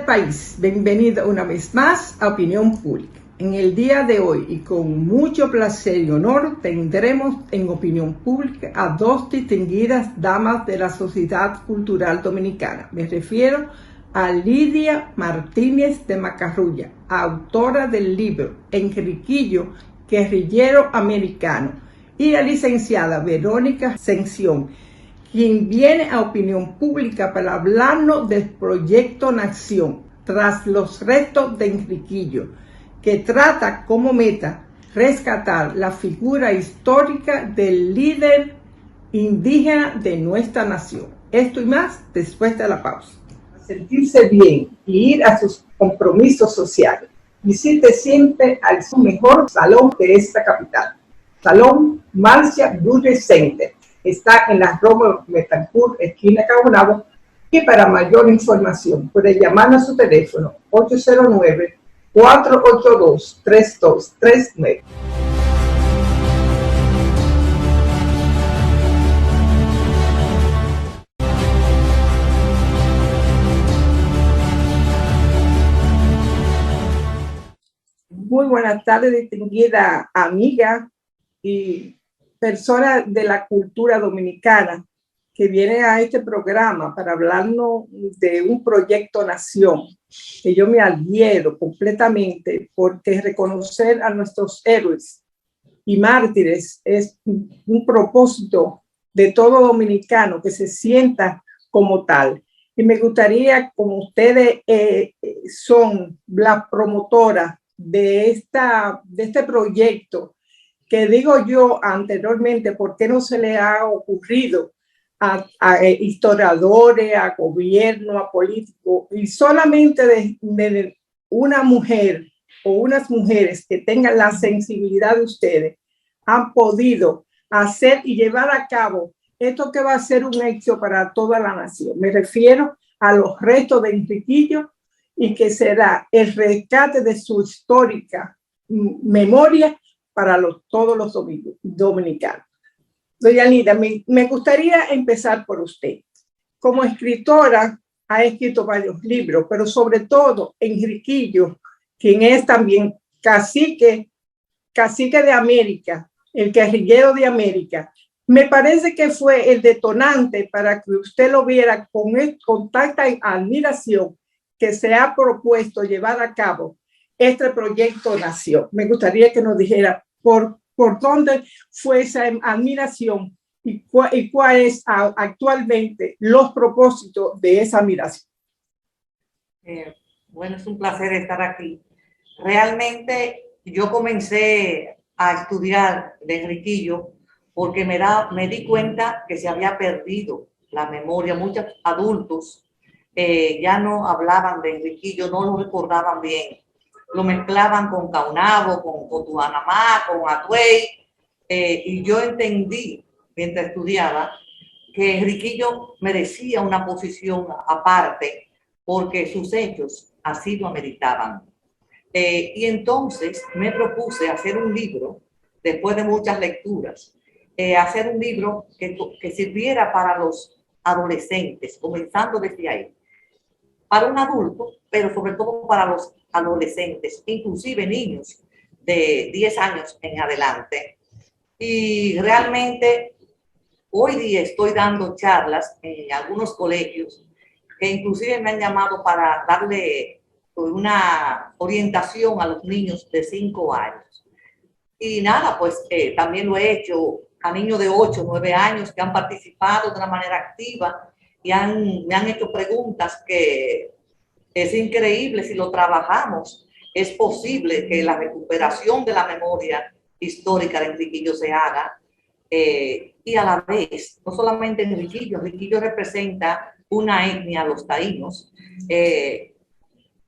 país, bienvenido una vez más a Opinión Pública. En el día de hoy y con mucho placer y honor tendremos en Opinión Pública a dos distinguidas damas de la sociedad cultural dominicana. Me refiero a Lidia Martínez de Macarrulla, autora del libro Enriquillo, guerrillero americano, y la licenciada Verónica Ascensión, quien viene a Opinión Pública para hablarnos del proyecto Nación, tras los restos de Enriquillo, que trata como meta rescatar la figura histórica del líder indígena de nuestra nación. Esto y más después de la pausa. Para sentirse bien y ir a sus compromisos sociales, visite siempre al mejor salón de esta capital, Salón Marcia Burger Center. Está en la Rómulo Betancourt, esquina Caonabo, y para mayor información puede llamar a su teléfono 809-482-3239. Muy buenas tardes, distinguida amiga y persona de la cultura dominicana que viene a este programa para hablarnos de un proyecto Nación, que yo me adhiero completamente, porque reconocer a nuestros héroes y mártires es un propósito de todo dominicano que se sienta como tal. Y me gustaría, como ustedes son la promotora de este proyecto, que digo yo anteriormente, ¿por qué no se le ha ocurrido a historiadores, a gobierno, a políticos, y solamente de una mujer o unas mujeres que tengan la sensibilidad de ustedes han podido hacer y llevar a cabo esto que va a ser un éxito para toda la nación? Me refiero a los restos de Enriquillo y que será el rescate de su histórica memoria para todos los dominicanos. Doña Lida, me gustaría empezar por usted. Como escritora, ha escrito varios libros, pero sobre todo Enriquillo, quien es también cacique de América, el guerrillero de América. Me parece que fue el detonante para que usted lo viera con tanta admiración que se ha propuesto llevar a cabo este proyecto Nación. Me gustaría que nos dijera por dónde fue esa admiración y cuál es actualmente los propósitos de esa admiración. Bueno, es un placer estar aquí. Realmente yo comencé a estudiar de Enriquillo porque me di cuenta que se había perdido la memoria. Muchos adultos ya no hablaban de Enriquillo, no lo recordaban bien. Lo mezclaban con Caonabo, con Cotuanamá, con Atuey, y yo entendí, mientras estudiaba, que Enriquillo merecía una posición aparte porque sus hechos así lo ameritaban. Y entonces me propuse hacer un libro, después de muchas lecturas, hacer un libro que sirviera para los adolescentes, comenzando desde ahí, para un adulto, pero sobre todo para los adolescentes, inclusive niños de 10 años en adelante. Y realmente hoy día estoy dando charlas en algunos colegios que inclusive me han llamado para darle una orientación a los niños de 5 años. Y nada, pues también lo he hecho a niños de 8, 9 años que han participado de una manera activa y me han hecho preguntas que es increíble. Si lo trabajamos, es posible que la recuperación de la memoria histórica de Enriquillo se haga. Y a la vez, no solamente Enriquillo representa una etnia, los taínos,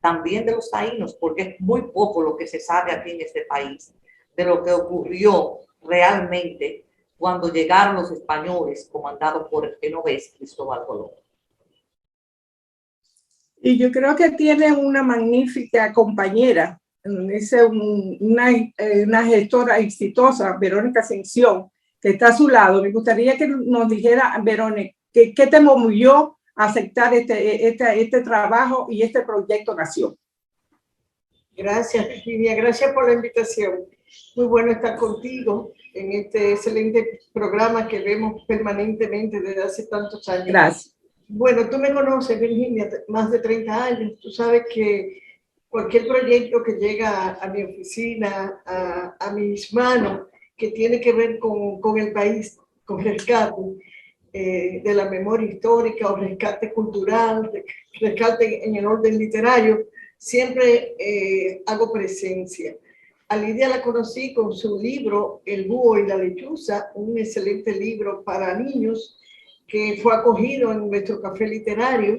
también de los taínos, porque es muy poco lo que se sabe aquí en este país de lo que ocurrió realmente cuando llegaron los españoles comandados por el genovés Cristóbal Colón. Y yo creo que tiene una magnífica compañera, es una gestora exitosa, Verónica Ascensión, que está a su lado. Me gustaría que nos dijera, Verónica, ¿qué te movió aceptar este trabajo y este proyecto nació. Gracias, Virginia. Gracias por la invitación. Muy bueno estar contigo en este excelente programa que vemos permanentemente desde hace tantos años. Gracias. Bueno, tú me conoces, Virginia, más de 30 años. Tú sabes que cualquier proyecto que llega a mi oficina, a mis manos, que tiene que ver con el país, con rescate de la memoria histórica o rescate cultural, rescate en el orden literario, siempre hago presencia. A Lidia la conocí con su libro El búho y la lechuza, un excelente libro para niños que fue acogido en nuestro café literario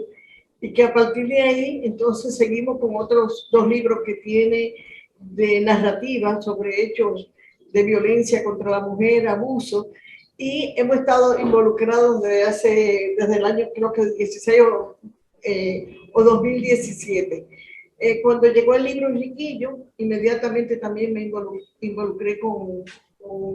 y que a partir de ahí entonces seguimos con otros 2 libros que tiene de narrativa sobre hechos de violencia contra la mujer, abuso, y hemos estado involucrados desde el año creo que 16 o 2017. Cuando llegó el libro Riquillo, inmediatamente también me involucré con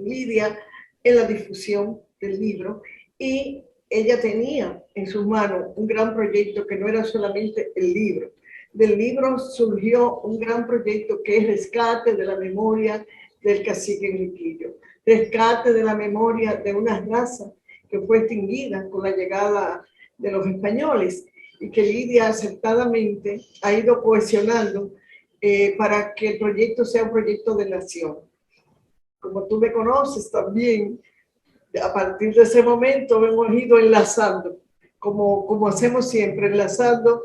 Lidia en la difusión del libro, y ella tenía en sus manos un gran proyecto que no era solamente el libro. Del libro surgió un gran proyecto que es rescate de la memoria del cacique Enriquillo, rescate de la memoria de una raza que fue extinguida con la llegada de los españoles y que Lidia acertadamente ha ido cohesionando para que el proyecto sea un proyecto de nación. Como tú me conoces también, a partir de ese momento hemos ido enlazando, como hacemos siempre, enlazando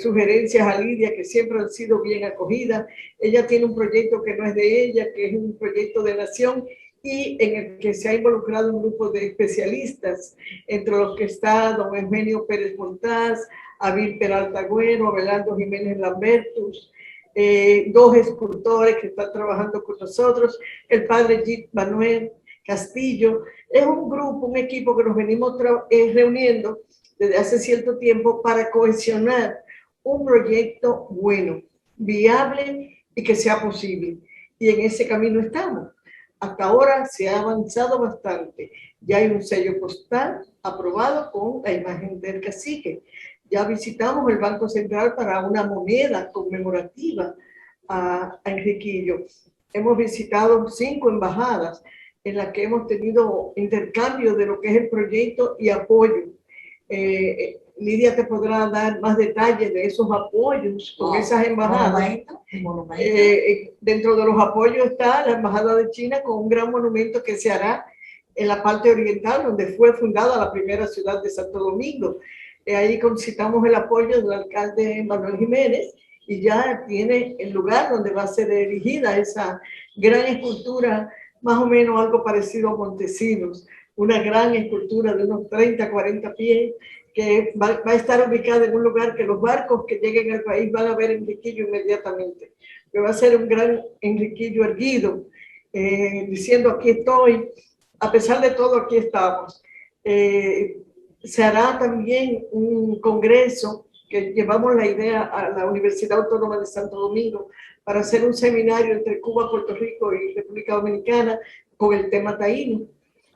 sugerencias a Lidia que siempre han sido bien acogidas. Ella tiene un proyecto que no es de ella, que es un proyecto de nación y en el que se ha involucrado un grupo de especialistas, entre los que está don Eugenio Pérez Montaz, Abil Peralta Agüero, Abelardo Jiménez Lambertus, 2 escultores que están trabajando con nosotros, el padre Jeet Manuel Castillo. Es un grupo, un equipo que nos venimos reuniendo desde hace cierto tiempo para cohesionar un proyecto bueno, viable y que sea posible. Y en ese camino estamos. Hasta ahora se ha avanzado bastante. Ya hay un sello postal aprobado con la imagen del cacique. Ya visitamos el Banco Central para una moneda conmemorativa a Enriquillo. Hemos visitado 5 embajadas en las que hemos tenido intercambio de lo que es el proyecto y apoyo. Lidia te podrá dar más detalles de esos apoyos con esas embajadas. Dentro de los apoyos está la Embajada de China con un gran monumento que se hará en la parte oriental, donde fue fundada la primera ciudad de Santo Domingo. Ahí concitamos el apoyo del alcalde Manuel Jiménez y ya tiene el lugar donde va a ser erigida esa gran escultura, más o menos algo parecido a Montesinos, una gran escultura de unos 30, 40 pies, que va a estar ubicada en un lugar que los barcos que lleguen al país van a ver Enriquillo inmediatamente. Que va a ser un gran Enriquillo erguido, diciendo aquí estoy, a pesar de todo aquí estamos. Se hará también un congreso que llevamos la idea a la Universidad Autónoma de Santo Domingo para hacer un seminario entre Cuba, Puerto Rico y República Dominicana con el tema taíno,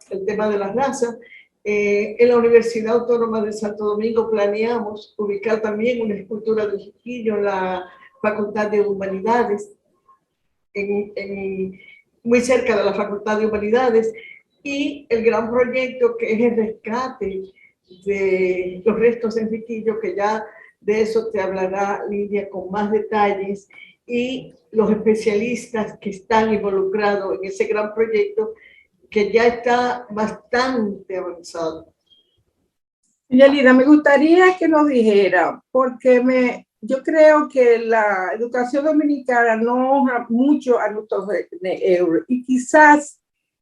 el tema de las razas. En la Universidad Autónoma de Santo Domingo planeamos ubicar también una escultura de Enriquillo en la Facultad de Humanidades, muy cerca de la Facultad de Humanidades, y el gran proyecto que es el rescate de los restos de Enriquillo, que ya de eso te hablará Lidia con más detalles, y los especialistas que están involucrados en ese gran proyecto que ya está bastante avanzado. Yelida, me gustaría que nos dijera, porque yo creo que la educación dominicana no honra mucho a nuestros euros y quizás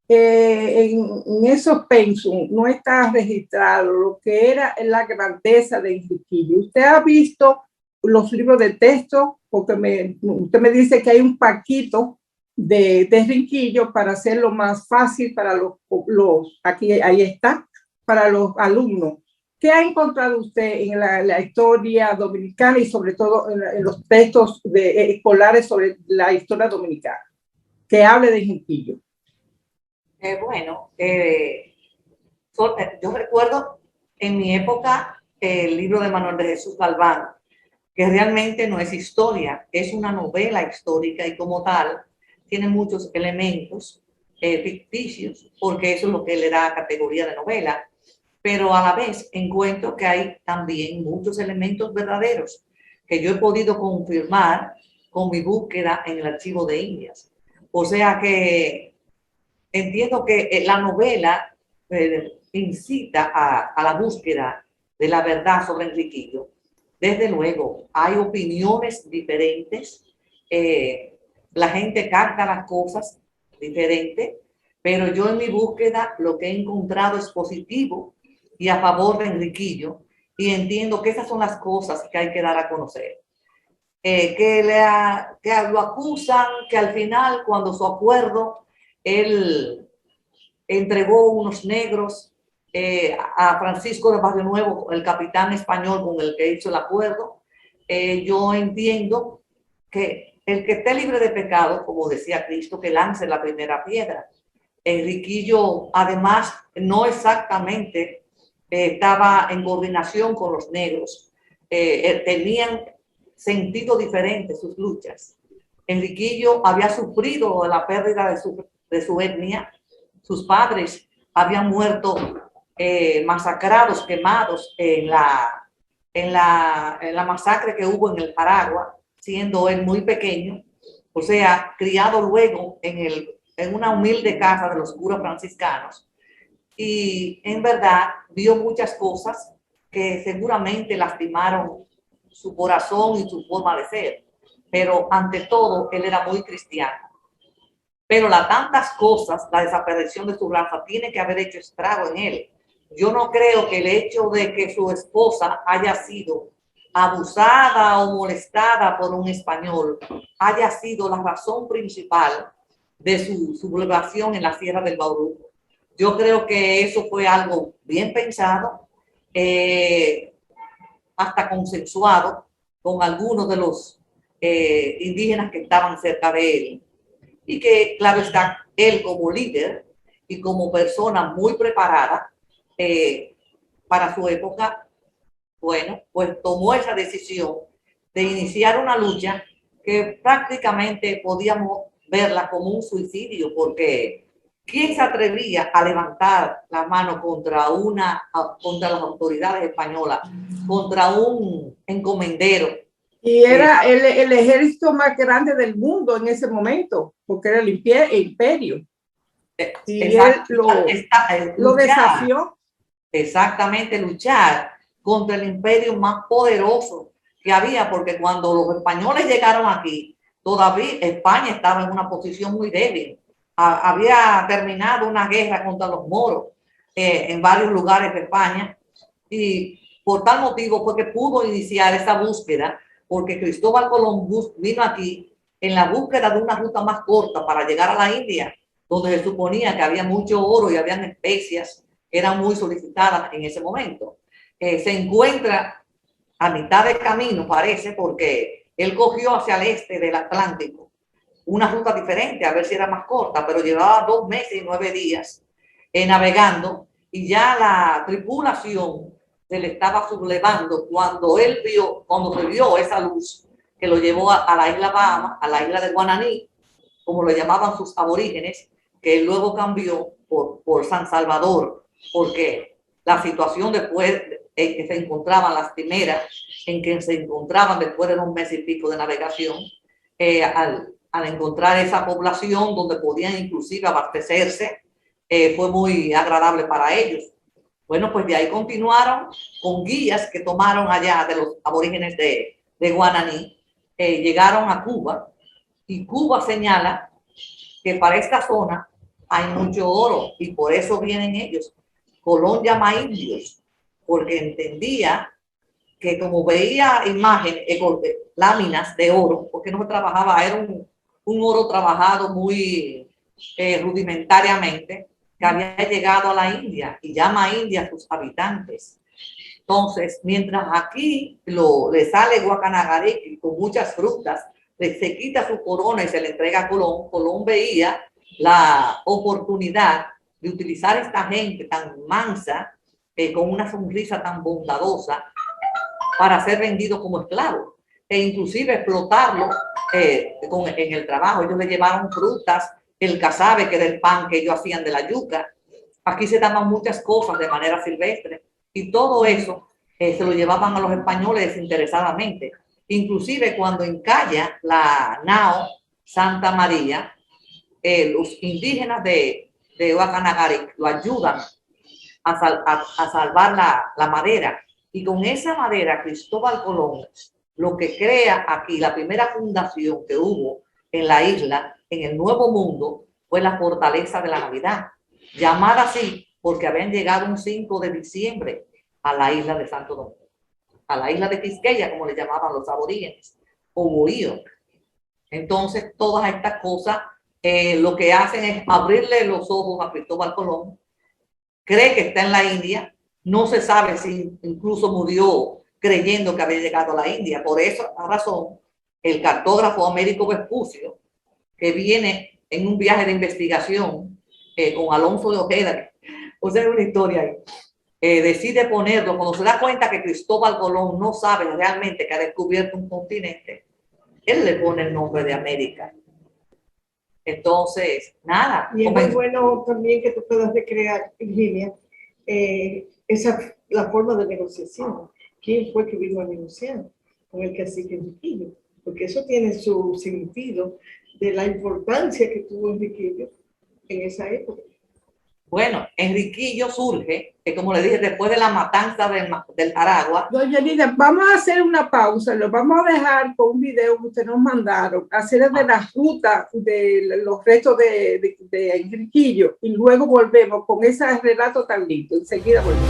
en esos pensum no está registrado lo que era la grandeza de Enriquillo. ¿Usted ha visto los libros de texto? Porque usted me dice que hay un paquito de Enriquillo para hacerlo más fácil para ahí está, para los alumnos. ¿Qué ha encontrado usted en la historia dominicana y sobre todo en los textos escolares sobre la historia dominicana que hable de Enriquillo? Yo recuerdo En mi época, el libro de Manuel de Jesús Galván, que realmente no es historia, es una novela histórica y como tal tiene muchos elementos ficticios, porque eso es lo que le da categoría de novela, pero a la vez encuentro que hay también muchos elementos verdaderos que yo he podido confirmar con mi búsqueda en el archivo de Indias. O sea que entiendo que la novela incita a la búsqueda de la verdad sobre Enriquillo. Desde luego, hay opiniones diferentes, la gente capta las cosas diferentes, pero yo en mi búsqueda lo que he encontrado es positivo y a favor de Enriquillo, y entiendo que esas son las cosas que hay que dar a conocer. Que lo acusan, que al final, cuando su acuerdo, él entregó unos negros a Francisco de Barrio Nuevo, el capitán español con el que hizo el acuerdo. Yo entiendo que el que esté libre de pecado, como decía Cristo, que lance la primera piedra. Enriquillo, además, no exactamente estaba en coordinación con los negros. Tenían sentido diferente sus luchas. Enriquillo había sufrido la pérdida de su etnia. Sus padres habían muerto masacrados, quemados en la masacre que hubo en el Jaragua, siendo él muy pequeño, o sea, criado luego en una humilde casa de los curas franciscanos. Y en verdad vio muchas cosas que seguramente lastimaron su corazón y su forma de ser, pero ante todo él era muy cristiano. Pero las tantas cosas, la desaparición de su raza, tiene que haber hecho estrago en él. Yo no creo que el hecho de que su esposa haya sido abusada o molestada por un español haya sido la razón principal de su sublevación en la Sierra del Bauruco. Yo creo que eso fue algo bien pensado, hasta consensuado con algunos de los indígenas que estaban cerca de él. Y que, claro está, él como líder y como persona muy preparada para su época, bueno, pues tomó esa decisión de iniciar una lucha que prácticamente podíamos verla como un suicidio, porque ¿quién se atrevía a levantar la mano contra las autoridades españolas, contra un encomendero? Y era el ejército más grande del mundo en ese momento, porque era el imperio. Y él lo desafió. Exactamente, luchar contra el imperio más poderoso que había, porque cuando los españoles llegaron aquí, todavía España estaba en una posición muy débil. Había terminado una guerra contra los moros en varios lugares de España, y por tal motivo fue que pudo iniciar esa búsqueda, porque Cristóbal Colón vino aquí en la búsqueda de una ruta más corta para llegar a la India, donde se suponía que había mucho oro y habían especias que eran muy solicitadas en ese momento. Se encuentra a mitad del camino, parece, porque él cogió hacia el este del Atlántico una ruta diferente, a ver si era más corta, pero llevaba 2 meses y 9 días navegando, y ya la tripulación se le estaba sublevando cuando se vio esa luz que lo llevó a la isla Bahamas, a la isla de Guananí, como lo llamaban sus aborígenes, que luego cambió por San Salvador, porque la situación después en que se encontraban las primeras, en que se encontraban después de 1 mes y pico de navegación, al encontrar esa población donde podían inclusive abastecerse, fue muy agradable para ellos. Bueno, pues de ahí continuaron con guías que tomaron allá de los aborígenes de Guananí, llegaron a Cuba, y Cuba señala que para esta zona hay mucho oro, y por eso vienen ellos. Colón llama indios, porque entendía que como veía imágenes, láminas de oro, porque no se trabajaba, era un oro trabajado muy rudimentariamente, que había llegado a la India, y llama a India a sus habitantes. Entonces, mientras aquí le sale Guacanagareque con muchas frutas, se quita su corona y se le entrega a Colón. Colón veía la oportunidad de utilizar esta gente tan mansa con una sonrisa tan bondadosa para ser vendido como esclavo e inclusive explotarlo en el trabajo. Ellos le llevaron frutas, el casabe, que era el pan que ellos hacían de la yuca. Aquí se daban muchas cosas de manera silvestre y todo eso se lo llevaban a los españoles desinteresadamente. Inclusive cuando encalla la nao Santa María, los indígenas de Huacanagari lo ayudan a salvar la madera. Y con esa madera, Cristóbal Colón lo que crea aquí, la primera fundación que hubo en la isla, en el Nuevo Mundo, fue la Fortaleza de la Navidad, llamada así porque habían llegado un 5 de diciembre a la isla de Santo Domingo, a la isla de Quisqueya, como le llamaban los aborígenes, o bohíos. Entonces, todas estas cosas lo que hacen es abrirle los ojos a Cristóbal Colón. Cree que está en la India, no se sabe si incluso murió creyendo que había llegado a la India. Por esa razón, el cartógrafo Américo Vespucio, que viene en un viaje de investigación con Alonso de Ojeda, o sea, una historia ahí, decide ponerlo, cuando se da cuenta que Cristóbal Colón no sabe realmente que ha descubierto un continente, él le pone el nombre de América. Entonces, nada. Y es muy bueno también que tú puedas recrear, Virginia, la forma de negociación. ¿Quién fue que vino a negociar con el cacique Enriquillo? Porque eso tiene su sentido de la importancia que tuvo Enriquillo en esa época. Bueno, Enriquillo surge, como le dije, después de la matanza del Aragua. Doña Lidia, vamos a hacer una pausa, lo vamos a dejar con un video que ustedes nos mandaron, hacer de la ruta de los restos de Enriquillo, y luego volvemos con ese relato tan lindo. Enseguida volvemos.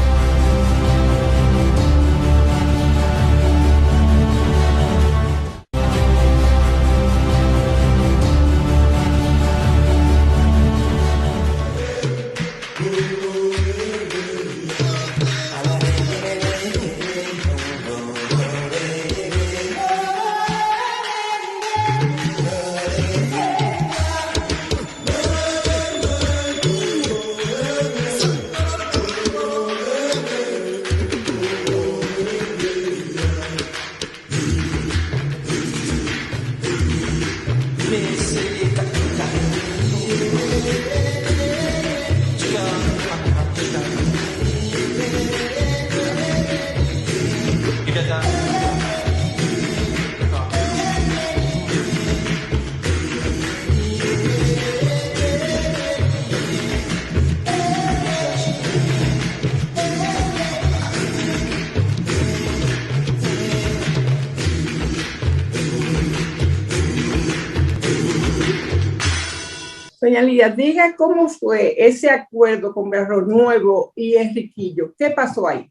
Doña Lidia, diga cómo fue ese acuerdo con Berro Nuevo y Enriquillo. ¿Qué pasó ahí?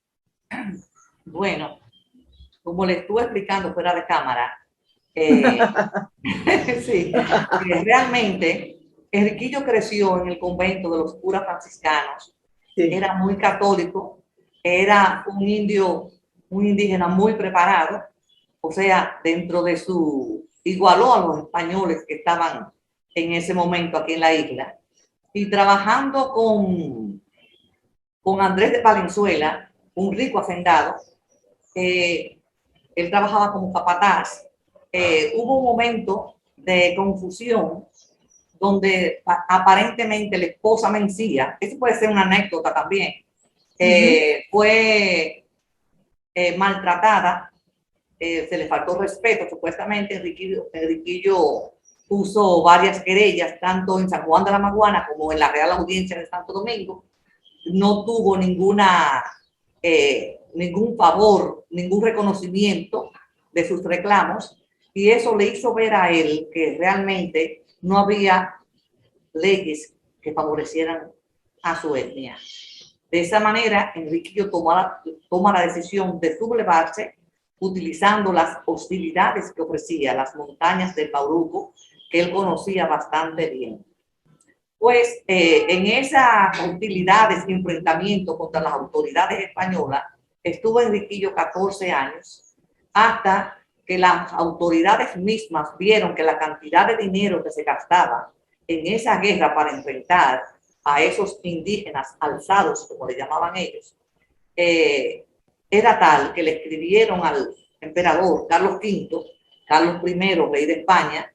Bueno, como le estuve explicando fuera de cámara, sí, realmente Enriquillo creció en el convento de los curas franciscanos. Sí. Era muy católico, era un indígena muy preparado, o sea, dentro de igualó a los españoles que estaban en ese momento aquí en la isla, y trabajando con Andrés de Valenzuela, un rico hacendado. Él trabajaba como capataz. Hubo un momento de confusión donde aparentemente la esposa Mencía, eso puede ser una anécdota también, fue maltratada, se le faltó respeto, supuestamente Enriquillo puso varias querellas, tanto en San Juan de la Maguana como en la Real Audiencia de Santo Domingo. No tuvo ningún favor, ningún reconocimiento de sus reclamos, y eso le hizo ver a él que realmente no había leyes que favorecieran a su etnia. De esa manera, Enriquillo toma la decisión de sublevarse, utilizando las hostilidades que ofrecía las montañas del Bauruco, que él conocía bastante bien. Pues en esas hostilidades y enfrentamientos contra las autoridades españolas, estuvo Enriquillo 14 años, hasta que las autoridades mismas vieron que la cantidad de dinero que se gastaba en esa guerra para enfrentar a esos indígenas alzados, como le llamaban ellos, era tal que le escribieron al emperador Carlos V, Carlos I, rey de España,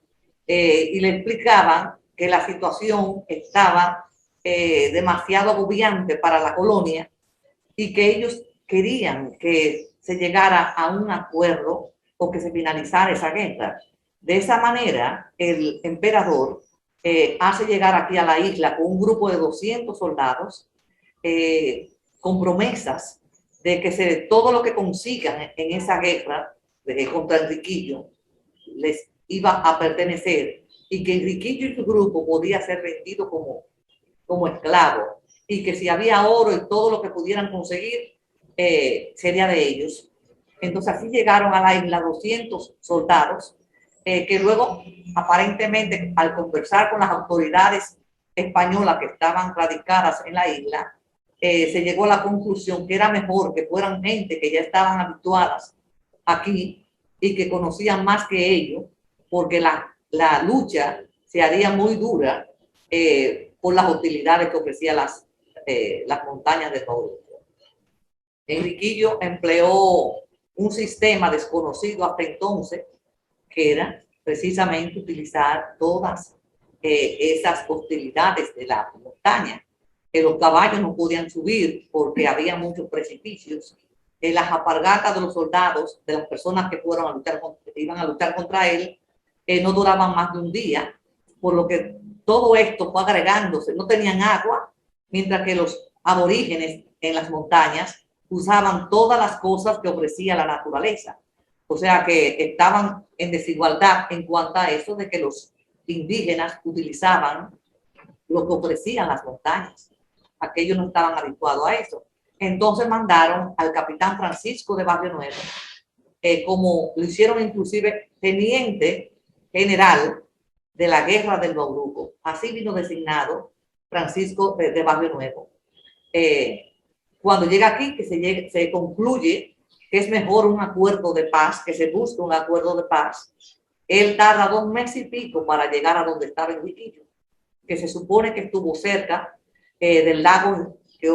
y le explicaban que la situación estaba demasiado agobiante para la colonia y que ellos querían que se llegara a un acuerdo o que se finalizara esa guerra. De esa manera, el emperador hace llegar aquí a la isla con un grupo de 200 soldados con promesas de que todo lo que consigan en esa guerra contra Enriquillo les iba a pertenecer y que Enriquillo y su grupo podía ser vendido como esclavo y que si había oro y todo lo que pudieran conseguir sería de ellos. Entonces así llegaron a la isla 200 soldados que luego aparentemente al conversar con las autoridades españolas que estaban radicadas en la isla, se llegó a la conclusión que era mejor que fueran gente que ya estaban habituadas aquí y que conocían más que ellos, porque la lucha se haría muy dura por las utilidades que ofrecían las montañas de Bauruco. Enriquillo empleó un sistema desconocido hasta entonces, que era precisamente utilizar todas esas hostilidades de la montaña. Que los caballos no podían subir porque había muchos precipicios. Las alpargatas de los soldados, de las personas que fueron a luchar, iban a luchar contra él, no duraban más de un día, por lo que todo esto fue agregándose. No tenían agua, mientras que los aborígenes en las montañas usaban todas las cosas que ofrecía la naturaleza. O sea que estaban en desigualdad en cuanto a eso de que los indígenas utilizaban lo que ofrecían las montañas. Aquellos no estaban habituados a eso. Entonces mandaron al capitán Francisco de Barrio Nuevo, como lo hicieron inclusive teniente general de la guerra del Bauruco. Así vino designado Francisco de Barrio Nuevo. Cuando llega aquí, que se concluye que es mejor un acuerdo de paz, que se busque un acuerdo de paz, él tarda 2 meses y pico para llegar a donde estaba Enriquillo, que se supone que estuvo cerca del lago que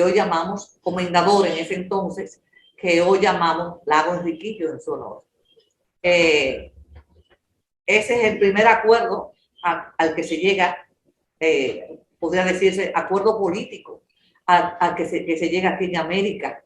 hoy llamamos Comendador en ese entonces, que hoy llamamos Lago Enriquillo en su honor. Ese es el primer acuerdo al que se llega, podría decirse acuerdo político, al que se llega aquí en América,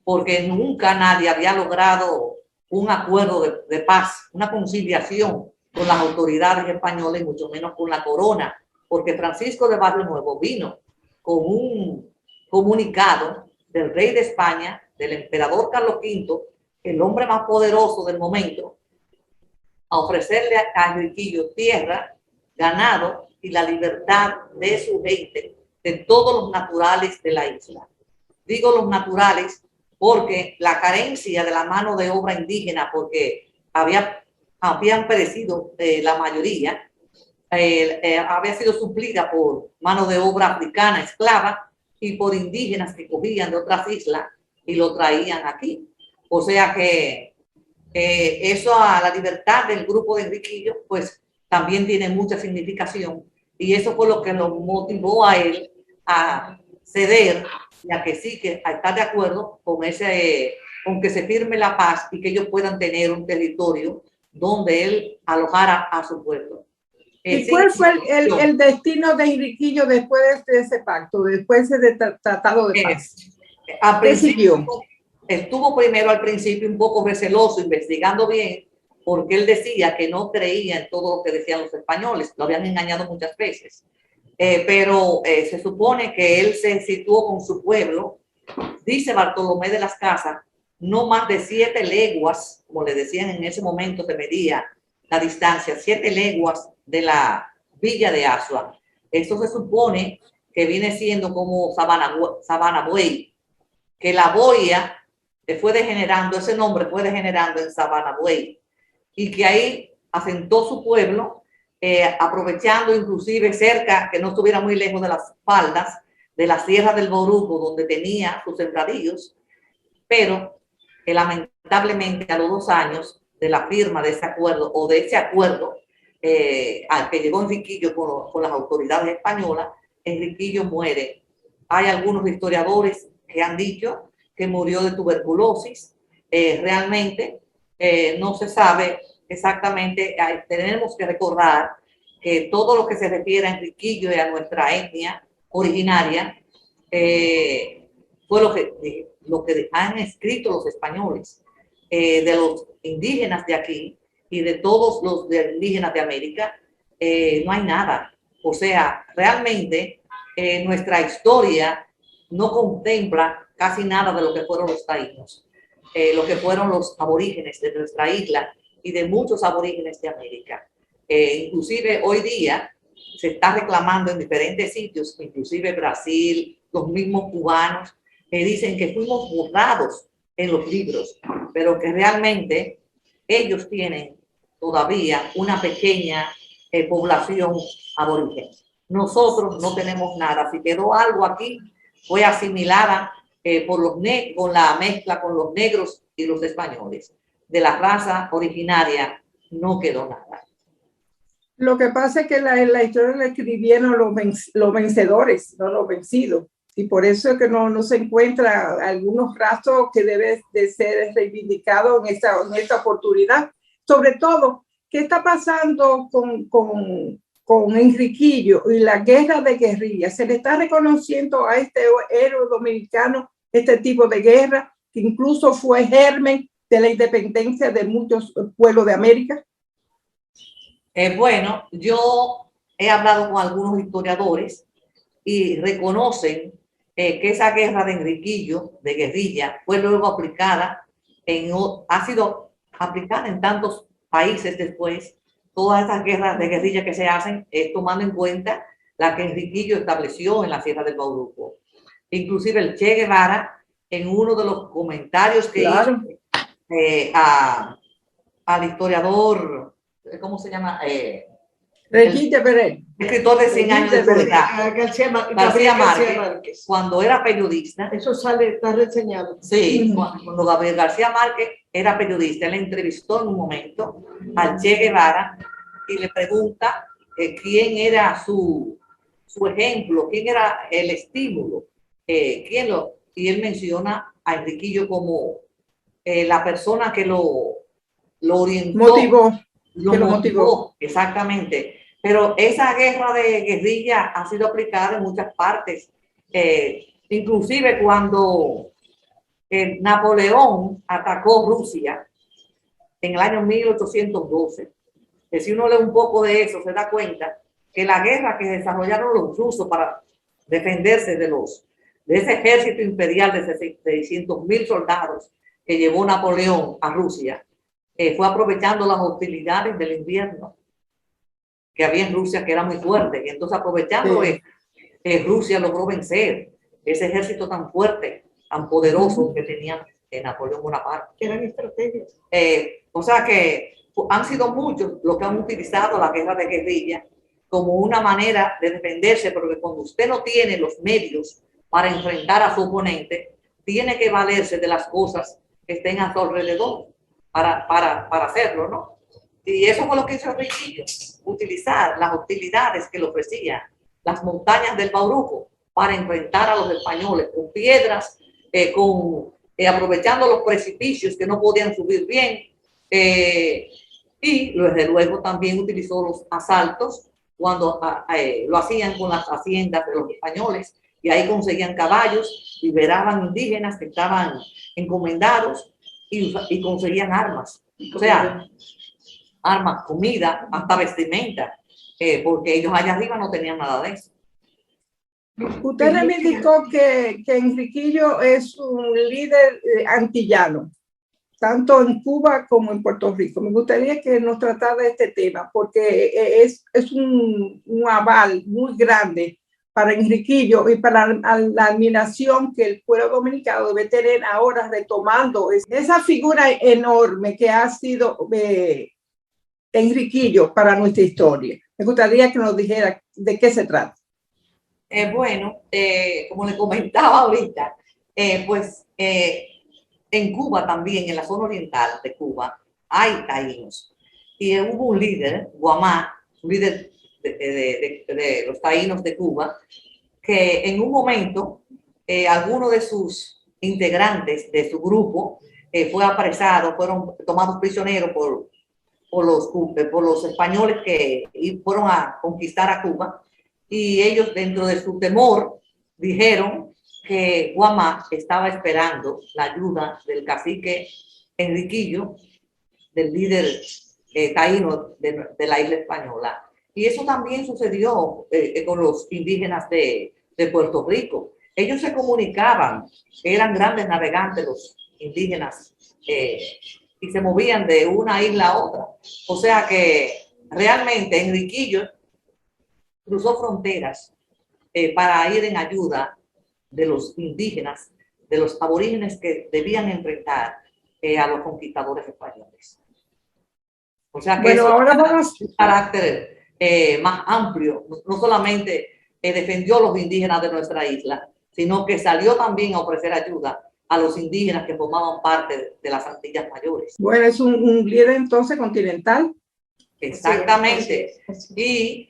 porque nunca nadie había logrado un acuerdo de paz, una conciliación con las autoridades españolas y mucho menos con la corona, porque Francisco de Barrio Nuevo vino con un comunicado del rey de España, del emperador Carlos V, el hombre más poderoso del momento, a ofrecerle a Enriquillo tierra, ganado y la libertad de su gente, de todos los naturales de la isla. Digo los naturales porque la carencia de la mano de obra indígena, porque habían perecido la mayoría, había sido suplida por mano de obra africana esclava y por indígenas que cogían de otras islas y lo traían aquí. O sea que eso a la libertad del grupo de Enriquillo, pues también tiene mucha significación y eso fue lo que lo motivó a él a ceder y a que sí, que a estar de acuerdo con con que se firme la paz y que ellos puedan tener un territorio donde él alojara a su pueblo. ¿Y cuál fue el destino de Enriquillo después de ese pacto, después de ese tratado de paz? Al principio, estuvo primero al principio un poco receloso, investigando bien, porque él decía que no creía en todo lo que decían los españoles, lo habían engañado muchas veces. Pero se supone que él se situó con su pueblo, dice Bartolomé de las Casas, no más de 7 leguas, como le decían en ese momento, se medía la distancia, 7 leguas de la villa de Azua. Esto se supone que viene siendo como Sabana Buey, que la boya fue degenerando, ese nombre fue degenerando en Sabana Buey, y que ahí asentó su pueblo, aprovechando inclusive cerca, que no estuviera muy lejos de las faldas de la Sierra del Bauruco, donde tenía sus sembradíos, pero que lamentablemente a los 2 años de la firma de ese acuerdo o de ese acuerdo al que llegó Enriquillo con las autoridades españolas, Enriquillo muere. Hay algunos historiadores que han dicho que murió de tuberculosis. Realmente no se sabe exactamente. Tenemos que recordar que todo lo que se refiere a Enriquillo y a nuestra etnia originaria fue lo que han escrito los españoles, de los indígenas de aquí y de todos los indígenas de América. No hay nada. O sea, realmente nuestra historia no contempla casi nada de lo que fueron los taínos, lo que fueron los aborígenes de nuestra isla y de muchos aborígenes de América. Inclusive hoy día se está reclamando en diferentes sitios, inclusive Brasil, los mismos cubanos, dicen que fuimos borrados en los libros, pero que realmente ellos tienen todavía una pequeña población aborigen. Nosotros no tenemos nada. Si quedó algo aquí, fue asimilada con la mezcla con los negros y los españoles. De la raza originaria no quedó nada. Lo que pasa es que la historia la escribieron los vencedores, no los vencidos. Y por eso es que no se encuentra algunos rastros que deben de ser reivindicados en esta oportunidad. Sobre todo, ¿qué está pasando con Enriquillo y la guerra de guerrilla? ¿Se le está reconociendo a este héroe dominicano este tipo de guerra, que incluso fue germen de la independencia de muchos pueblos de América? Bueno, yo he hablado con algunos historiadores y reconocen que esa guerra de Enriquillo, de guerrilla, fue luego aplicada, ha sido aplicada en tantos países después. Todas estas guerras de guerrilla que se hacen tomando en cuenta la que Enriquillo estableció en la Sierra del Bauruco. Inclusive el Che Guevara, en uno de los comentarios que hizo al historiador, ¿cómo se llama? Requinte Pérez. Escritor de 100 años de soledad. García Márquez, cuando era periodista. Eso está reseñado. Sí, cuando Gabriel García Márquez era periodista, él entrevistó en un momento al Che Guevara y le pregunta quién era su ejemplo, quién era el estímulo, y él menciona a Enriquillo como la persona que lo orientó. Lo motivó, exactamente. Pero esa guerra de guerrilla ha sido aplicada en muchas partes. Inclusive cuando Napoleón atacó Rusia en el año 1812, que si uno lee un poco de eso, se da cuenta que la guerra que desarrollaron los rusos para defenderse de ese ejército imperial de 600.000 soldados que llevó Napoleón a Rusia, fue aprovechando las hostilidades del invierno que había en Rusia, que era muy fuerte, y entonces aprovechando Rusia logró vencer ese ejército tan fuerte, tan poderoso que tenía Napoleón Bonaparte. Eran estrategias. O sea que han sido muchos los que han utilizado la guerra de guerrilla como una manera de defenderse, porque cuando usted no tiene los medios para enfrentar a su oponente, tiene que valerse de las cosas que estén a su alrededor para hacerlo, ¿no? Y eso fue lo que hizo Enriquillo, utilizar las hostilidades que le ofrecían las montañas del Bauruco para enfrentar a los españoles con piedras, aprovechando los precipicios que no podían subir bien, y desde luego también utilizó los asaltos cuando lo hacían con las haciendas de los españoles, y ahí conseguían caballos, liberaban indígenas que estaban encomendados y conseguían armas. O sea, armas, comida, hasta vestimenta, porque ellos allá arriba no tenían nada de eso. Usted me indicó que Enriquillo es un líder antillano, tanto en Cuba como en Puerto Rico. Me gustaría que nos tratara de este tema, porque es un aval muy grande para Enriquillo y para la admiración que el pueblo dominicano debe tener ahora, retomando esa figura enorme que ha sido Enriquillo para nuestra historia. Me gustaría que nos dijera de qué se trata. Bueno, como le comentaba ahorita, pues en Cuba también, en la zona oriental de Cuba, hay taínos. Y hubo un líder, Guamá, un líder de los taínos de Cuba, que en un momento algunos de sus integrantes de su grupo fue apresado, fueron tomados prisioneros por los españoles que fueron a conquistar a Cuba, y ellos, dentro de su temor, dijeron que Guamá estaba esperando la ayuda del cacique Enriquillo, del líder taíno de la isla española. Y eso también sucedió con los indígenas de Puerto Rico. Ellos se comunicaban, eran grandes navegantes los indígenas, y se movían de una isla a otra. O sea que realmente Enriquillo cruzó fronteras para ir en ayuda de los indígenas, de los aborígenes que debían enfrentar a los conquistadores españoles. O sea que bueno, eso ahora vamos un carácter más amplio, no solamente defendió a los indígenas de nuestra isla, sino que salió también a ofrecer ayuda a los indígenas que formaban parte de las Antillas Mayores. Bueno, es un líder entonces continental. Exactamente. Y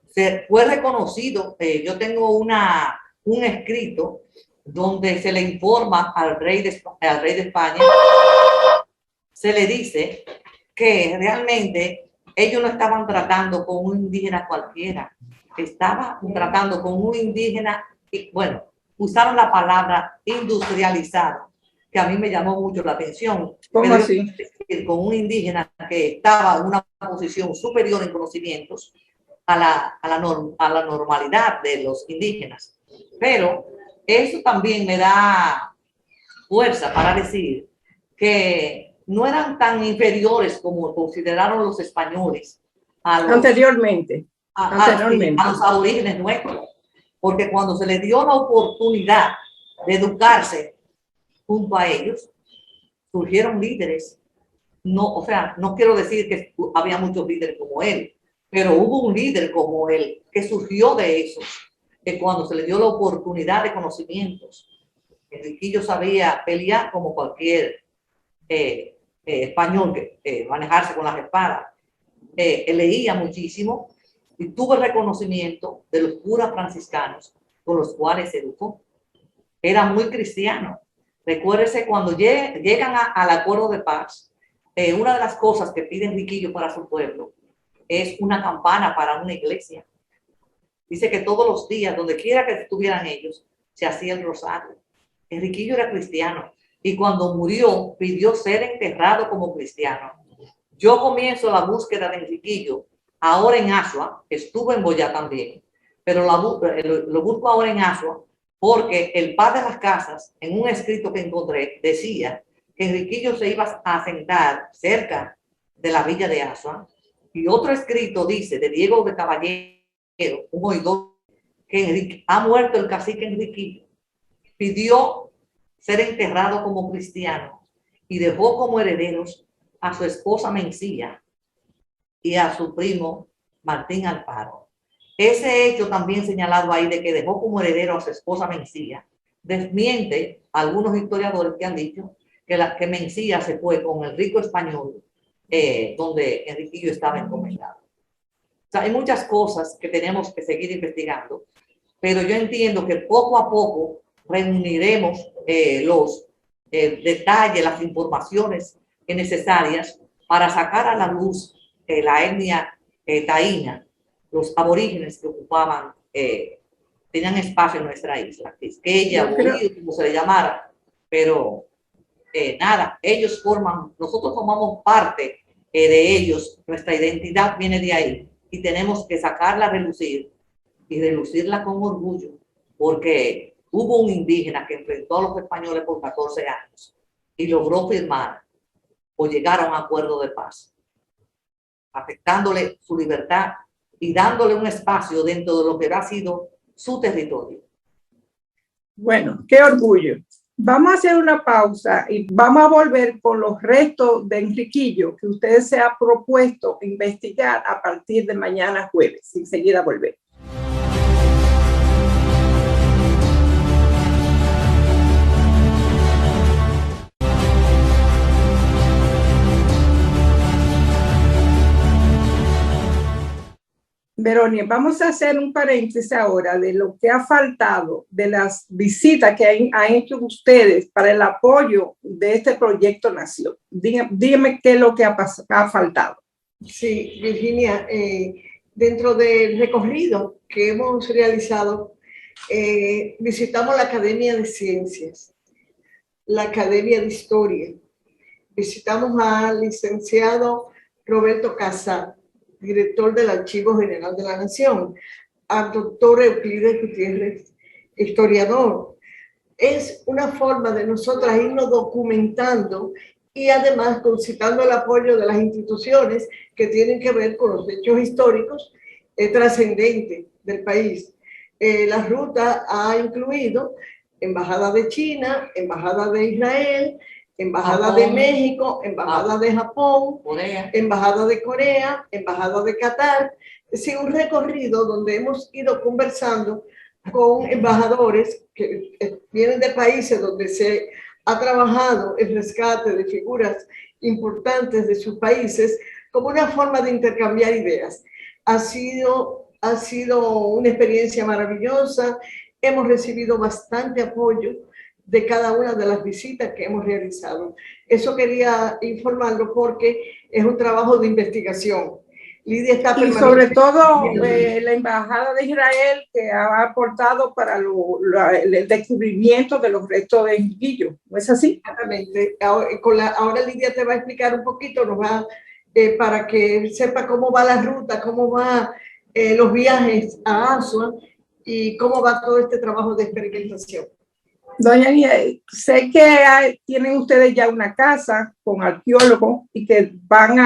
se fue reconocido. Yo tengo un escrito donde se le informa al rey de España, se le dice que realmente ellos no estaban tratando con un indígena cualquiera, estaban tratando con un indígena, y bueno, usaron la palabra industrializado, que a mí me llamó mucho la atención. ¿Cómo así? Con un indígena que estaba en una posición superior en conocimientos a la normalidad de los indígenas. Pero eso también me da fuerza para decir que no eran tan inferiores como consideraron los españoles anteriormente. A los aborígenes nuestros. Porque cuando se les dio la oportunidad de educarse junto a ellos, surgieron líderes. No, o sea, no quiero decir que había muchos líderes como él, pero hubo un líder como él que surgió de eso, que cuando se le dio la oportunidad de conocimientos, Enriquillo sabía pelear como cualquier español, que manejarse con las espadas. Leía muchísimo y tuvo el reconocimiento de los curas franciscanos con los cuales se educó. Era muy cristiano. Recuérdese, cuando llegan al acuerdo de paz, una de las cosas que pide Enriquillo para su pueblo es una campana para una iglesia. Dice que todos los días, donde quiera que estuvieran ellos, se hacía el rosario. Enriquillo era cristiano y cuando murió pidió ser enterrado como cristiano. Yo comienzo la búsqueda de Enriquillo ahora en Asua, estuve en Boyá también, pero lo busco ahora en Asua porque el padre de las casas, en un escrito que encontré, decía que Enriquillo se iba a asentar cerca de la villa de Asua, y otro escrito dice, de Diego de Caballero, un oidor, que ha muerto el cacique Enriquillo, pidió ser enterrado como cristiano y dejó como herederos a su esposa Mencía y a su primo Martín Alfaro. Ese hecho también señalado ahí de que dejó como heredero a su esposa Mencía desmiente a algunos historiadores que han dicho que Mencía se fue con el rico español donde Enriquillo estaba encomendado. O sea, hay muchas cosas que tenemos que seguir investigando, pero yo entiendo que poco a poco reuniremos los detalles, las informaciones necesarias para sacar a la luz la etnia taína, los aborígenes que ocupaban, tenían espacio en nuestra isla, Quisqueya, Bohío, como se le llamara, pero nada, nosotros formamos parte de ellos, nuestra identidad viene de ahí y tenemos que sacarla a relucir y relucirla con orgullo, porque hubo un indígena que enfrentó a los españoles por 14 años y logró firmar o llegar a un acuerdo de paz, afectándole su libertad y dándole un espacio dentro de lo que ha sido su territorio. Bueno, qué orgullo. Vamos a hacer una pausa y vamos a volver con los restos de Enriquillo que usted se ha propuesto investigar a partir de mañana jueves. Enseguida volver. Verónica, vamos a hacer un paréntesis ahora de lo que ha faltado, de las visitas que han hecho ustedes para el apoyo de este proyecto Nación. Dígame qué es lo que ha faltado. Sí, Virginia, dentro del recorrido que hemos realizado, visitamos la Academia de Ciencias, la Academia de Historia, visitamos al licenciado Roberto Casar, director del Archivo General de la Nación, al doctor Euclides Gutiérrez, historiador. Es una forma de nosotras irnos documentando y además concitando el apoyo de las instituciones que tienen que ver con los hechos históricos trascendentes del país. La ruta ha incluido Embajada de China, Embajada de Israel, Embajada de México, Embajada de Japón, Embajada de Corea, Embajada de Qatar. Es decir, un recorrido donde hemos ido conversando con embajadores que vienen de países donde se ha trabajado el rescate de figuras importantes de sus países como una forma de intercambiar ideas. Ha sido una experiencia maravillosa. Hemos recibido bastante apoyo de cada una de las visitas que hemos realizado. Eso quería informarlo porque es un trabajo de investigación. Lidia está y sobre todo la Embajada de Israel que ha aportado para el descubrimiento de los restos de Enriquillo, ¿no es así? Exactamente. Ahora Lidia te va a explicar un poquito, nos va para que sepa cómo va la ruta, cómo van los viajes a Asua y cómo va todo este trabajo de experimentación. Doña Nieves, sé que tienen ustedes ya una casa con arqueólogos y que van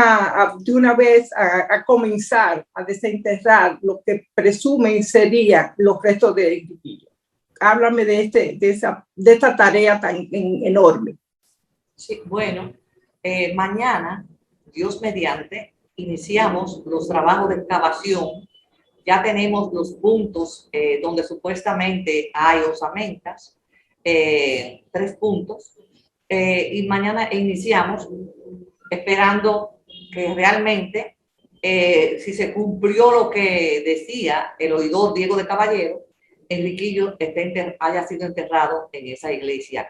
de una vez a comenzar a desenterrar lo que presumen serían los restos de Enriquillo. Háblame de esta tarea tan enorme. Sí, bueno, mañana, Dios mediante, iniciamos los trabajos de excavación. Ya tenemos los puntos donde supuestamente hay osamentas. 3 puntos y mañana iniciamos esperando que realmente si se cumplió lo que decía el oidor Diego de Caballero, Enriquillo haya sido enterrado en esa iglesia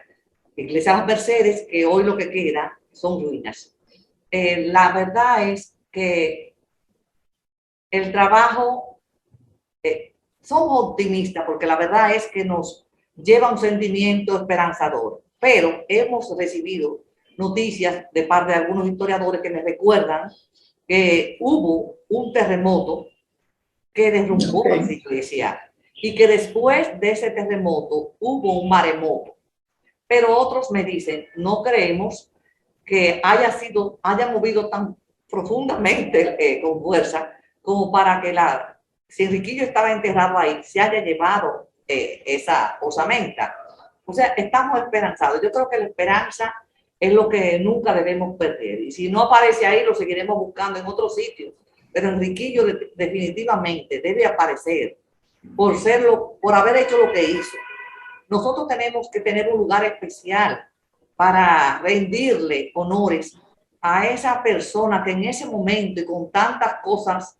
Las Mercedes, que hoy lo que queda son ruinas. La verdad es que el trabajo somos optimistas porque la verdad es que nos lleva un sentimiento esperanzador, pero hemos recibido noticias de parte de algunos historiadores que me recuerdan que hubo un terremoto que derrumbó esa iglesia y que después de ese terremoto hubo un maremoto. Pero otros me dicen, no creemos que haya movido tan profundamente con fuerza como para que si Enriquillo estaba enterrado ahí, se haya llevado esa osamenta. O sea, estamos esperanzados. Yo creo que la esperanza es lo que nunca debemos perder. Y si no aparece ahí, lo seguiremos buscando en otros sitios. Pero Enriquillo definitivamente debe aparecer por haber hecho lo que hizo. Nosotros tenemos que tener un lugar especial para rendirle honores a esa persona que en ese momento y con tantas cosas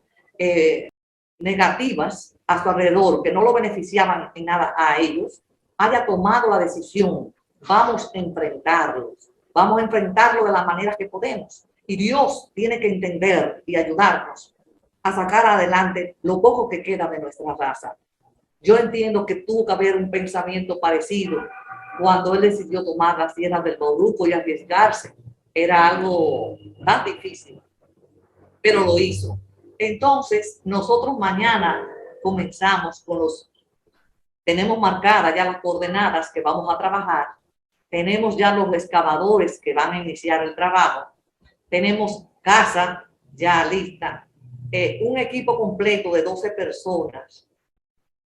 negativas a su alrededor, que no lo beneficiaban en nada a ellos, haya tomado la decisión, vamos a enfrentarlo de la manera que podemos. Y Dios tiene que entender y ayudarnos a sacar adelante lo poco que queda de nuestra raza. Yo entiendo que tuvo que haber un pensamiento parecido cuando él decidió tomar las tierras del Bauruco y arriesgarse. Era algo tan difícil, pero lo hizo. Entonces, nosotros mañana comenzamos tenemos marcadas ya las coordenadas que vamos a trabajar, tenemos ya los excavadores que van a iniciar el trabajo, tenemos casa ya lista, un equipo completo de 12 personas,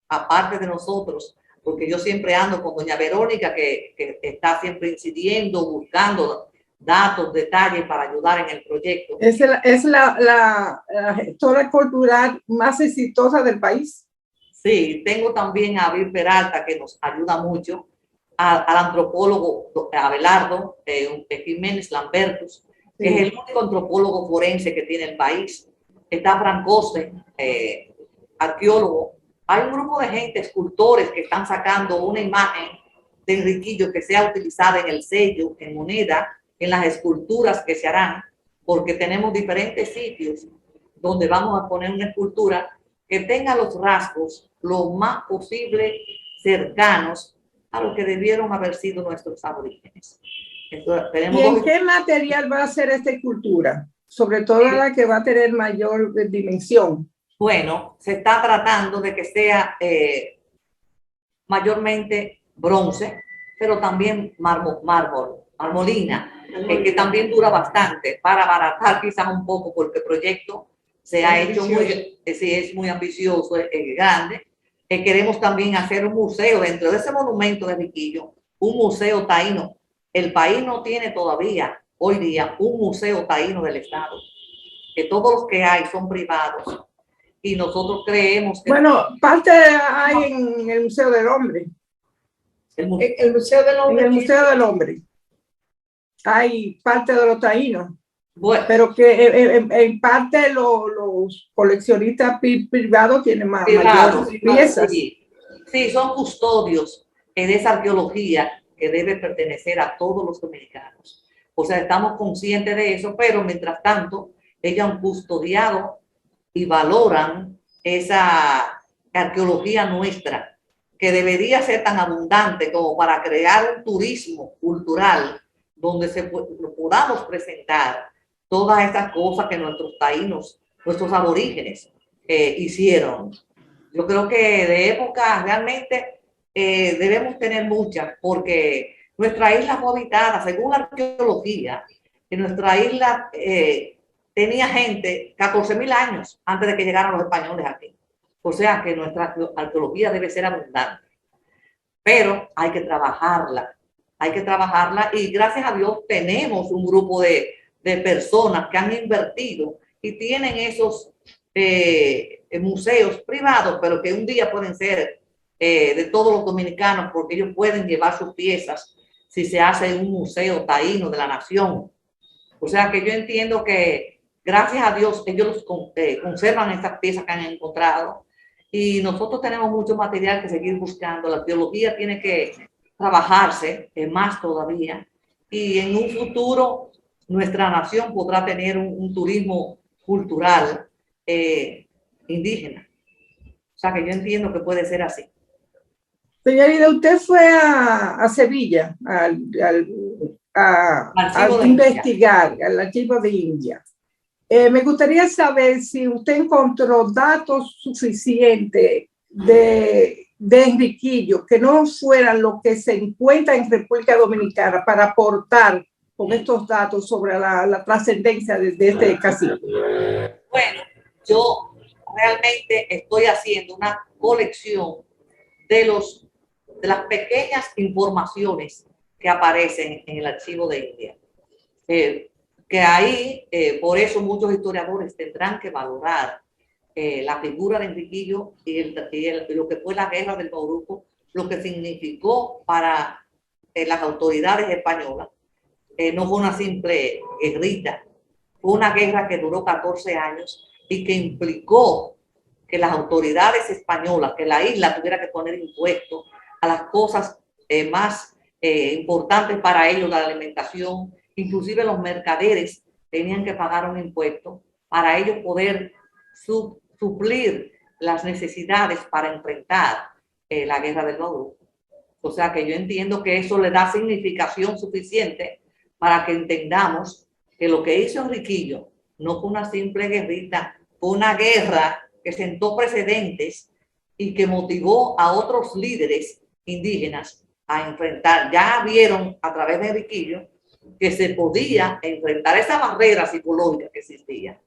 aparte de nosotros, porque yo siempre ando con doña Verónica, que está siempre incidiendo, buscando datos, detalles para ayudar en el proyecto. Es la gestora cultural más exitosa del país. Sí, tengo también a Abel Peralta, que nos ayuda mucho, al antropólogo Abelardo Jiménez Lambertus, que es el único antropólogo forense que tiene el país. Está Francoste, arqueólogos, hay un grupo de gente, escultores, que están sacando una imagen de Enriquillo que sea utilizada en el sello, en moneda, en las esculturas que se harán, porque tenemos diferentes sitios donde vamos a poner una escultura que tenga los rasgos lo más posible cercanos a lo que debieron haber sido nuestros aborígenes. Entonces, ¿Y en qué material va a ser esta escultura? Sobre todo la que va a tener mayor dimensión. Bueno, se está tratando de que sea mayormente bronce, pero también marmolina, que también dura bastante, para abaratar quizás un poco, porque el proyecto se ha hecho muy, es muy ambicioso, es grande. Queremos también hacer un museo dentro de ese monumento de Enriquillo, un museo taíno. El país no tiene todavía hoy día un museo taíno del Estado, que todos los que hay son privados, y nosotros creemos que... Bueno, parte hay en el Museo del Hombre. El Museo del Hombre. En el Museo del Hombre hay parte de los taínos. Bueno, pero que en parte los coleccionistas privados tienen más mayores piezas. Sí, sí, son custodios de esa arqueología que debe pertenecer a todos los dominicanos. O sea, estamos conscientes de eso, pero mientras tanto, ellos han custodiado y valoran esa arqueología nuestra, que debería ser tan abundante como para crear un turismo cultural donde podamos presentar todas estas cosas que nuestros taínos, nuestros aborígenes hicieron. Yo creo que de época realmente debemos tener muchas, porque nuestra isla fue habitada, según la arqueología, en nuestra isla tenía gente 14.000 años antes de que llegaran los españoles aquí. O sea que nuestra arqueología debe ser abundante, pero hay que trabajarla y gracias a Dios tenemos un grupo de personas que han invertido y tienen esos museos privados, pero que un día pueden ser de todos los dominicanos, porque ellos pueden llevar sus piezas si se hace en un museo taíno de la nación. O sea que yo entiendo que gracias a Dios ellos conservan estas piezas que han encontrado, y nosotros tenemos mucho material que seguir buscando. La arqueología tiene que trabajarse más todavía, y en un futuro nuestra nación podrá tener un turismo cultural indígena. O sea que yo entiendo que puede ser así. Señorita, usted fue a Sevilla a investigar al archivo de India. Me gustaría saber si usted encontró datos suficientes de Enriquillo que no fueran lo que se encuentra en República Dominicana para aportar con estos datos sobre la trascendencia de este cacique. Bueno, yo realmente estoy haciendo una colección de las pequeñas informaciones que aparecen en el archivo de India. Que ahí, por eso muchos historiadores tendrán que valorar la figura de Enriquillo y lo que fue la guerra del Bauruco, lo que significó para las autoridades españolas. No fue una simple guerrita, fue una guerra que duró 14 años y que implicó que las autoridades españolas, que la isla tuviera que poner impuestos a las cosas más importantes para ellos, la alimentación. Inclusive los mercaderes tenían que pagar un impuesto para ellos poder suplir las necesidades para enfrentar la guerra del Bauruco. O sea que yo entiendo que eso le da significación suficiente para que entendamos que lo que hizo Enriquillo no fue una simple guerrita, fue una guerra que sentó precedentes y que motivó a otros líderes indígenas a enfrentar. Ya vieron a través de Enriquillo que se podía enfrentar esa barrera psicológica que existía.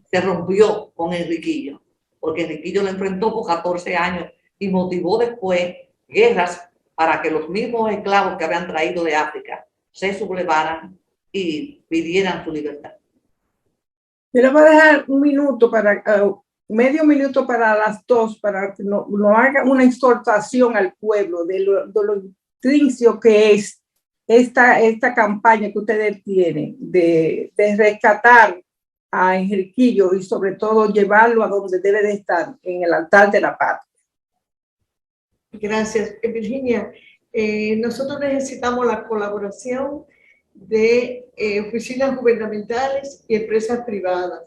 Se rompió con Enriquillo, porque Enriquillo lo enfrentó por 14 años y motivó después guerras para que los mismos esclavos que habían traído de África se sublevaran y pidieran su libertad. Yo le voy a dejar un minuto para, medio minuto para las dos, para que no haga una exhortación al pueblo de lo intrínseco que es esta campaña que ustedes tienen de rescatar a Enriquillo y sobre todo llevarlo a donde debe de estar, en el altar de la patria. Gracias, Virginia. Nosotros necesitamos la colaboración de oficinas gubernamentales y empresas privadas.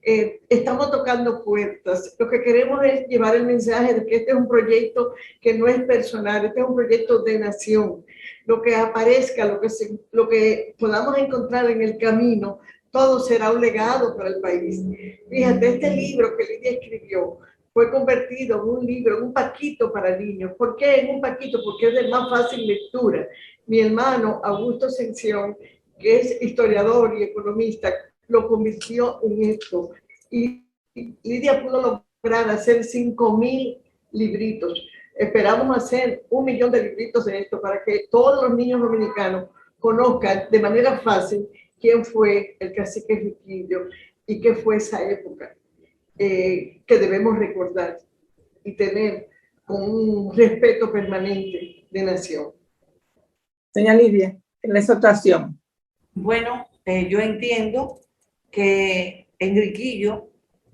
Estamos tocando puertas. Lo que queremos es llevar el mensaje de que este es un proyecto que no es personal, este es un proyecto de nación. Lo que aparezca, lo que podamos encontrar en el camino, todo será un legado para el país. Fíjate, este libro que Lidia escribió fue convertido en un libro, en un paquito para niños. ¿Por qué en un paquito? Porque es de más fácil lectura. Mi hermano Augusto Ascensión, que es historiador y economista, lo convirtió en esto. Y Lidia pudo lograr hacer 5,000 libritos. Esperamos hacer 1 millón de libritos de esto para que todos los niños dominicanos conozcan de manera fácil quién fue el cacique Enriquillo y qué fue esa época que debemos recordar y tener con un respeto permanente de nación. Señora Lidia, en la exhortación. Bueno, yo entiendo que Enriquillo,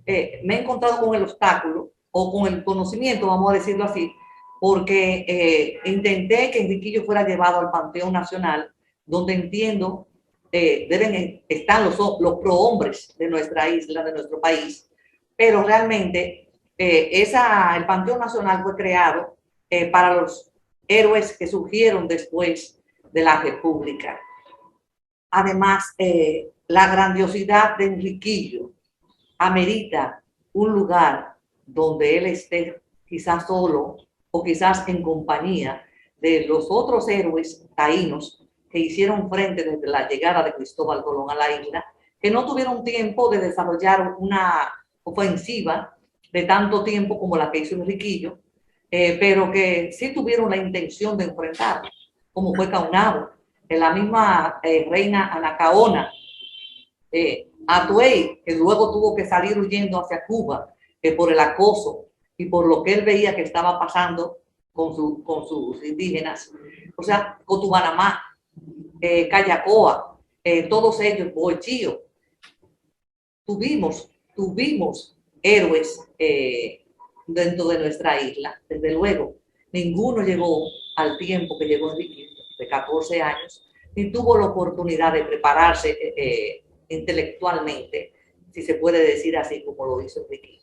me he encontrado con el obstáculo o con el conocimiento, vamos a decirlo así, porque intenté que Enriquillo fuera llevado al Panteón Nacional, donde entiendo deben estar los prohombres de nuestra isla, de nuestro país, pero realmente el Panteón Nacional fue creado para los héroes que surgieron después de la República. Además, la grandiosidad de Enriquillo amerita un lugar donde él esté quizás solo o quizás en compañía de los otros héroes taínos que hicieron frente desde la llegada de Cristóbal Colón a la isla, que no tuvieron tiempo de desarrollar una ofensiva de tanto tiempo como la que hizo Enriquillo, pero que sí tuvieron la intención de enfrentar, como fue Caunabo, la misma reina Anacaona, Atuey, que luego tuvo que salir huyendo hacia Cuba por el acoso y por lo que él veía que estaba pasando con sus indígenas, o sea, Cotubanamá, Cayacoa, todos ellos, Boechío. Tuvimos héroes dentro de nuestra isla, desde luego. Ninguno llegó al tiempo que llegó Enriquillo, de 14 años, ni tuvo la oportunidad de prepararse intelectualmente, si se puede decir así como lo hizo Enriquillo.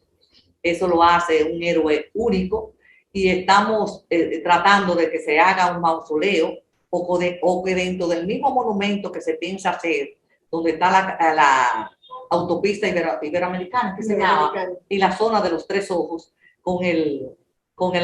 Eso lo hace un héroe único y estamos tratando de que se haga un mausoleo o que dentro del mismo monumento que se piensa hacer, donde está la autopista iberoamericana, que se llama, y la zona de los Tres Ojos, con el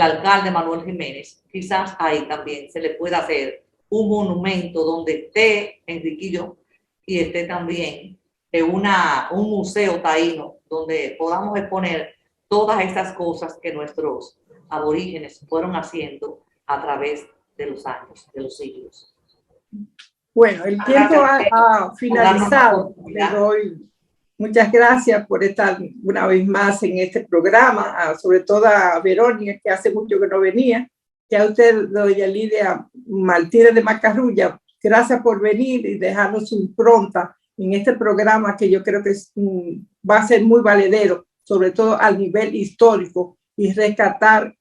alcalde Manuel Jiménez, quizás ahí también se le pueda hacer un monumento donde esté Enriquillo y esté también un museo taíno donde podamos exponer todas estas cosas que nuestros aborígenes fueron haciendo a través de los años, de los siglos. Bueno, el tiempo ha finalizado. Le doy muchas gracias por estar una vez más en este programa, sobre todo a Verónica, que hace mucho que no venía, que a usted, doña Lidia Martínez de Macarrulla, gracias por venir y dejarnos su impronta en este programa que yo creo que va a ser muy valedero, sobre todo al nivel histórico, y rescatar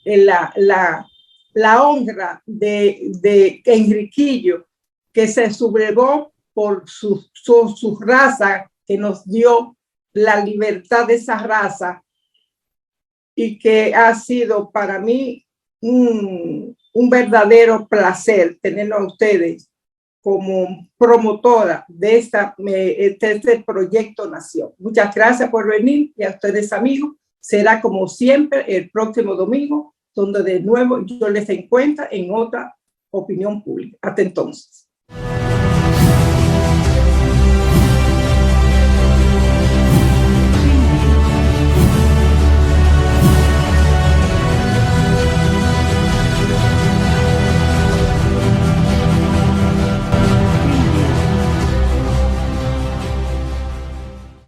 la honra de Enriquillo, que se sublevó por su raza, que nos dio la libertad de esa raza, y que ha sido para mí un verdadero placer tenerlo a ustedes como promotora de este proyecto Nación. Muchas gracias por venir, y a ustedes, amigos, será como siempre el próximo domingo, donde de nuevo yo les encuentro en otra opinión pública. Hasta entonces.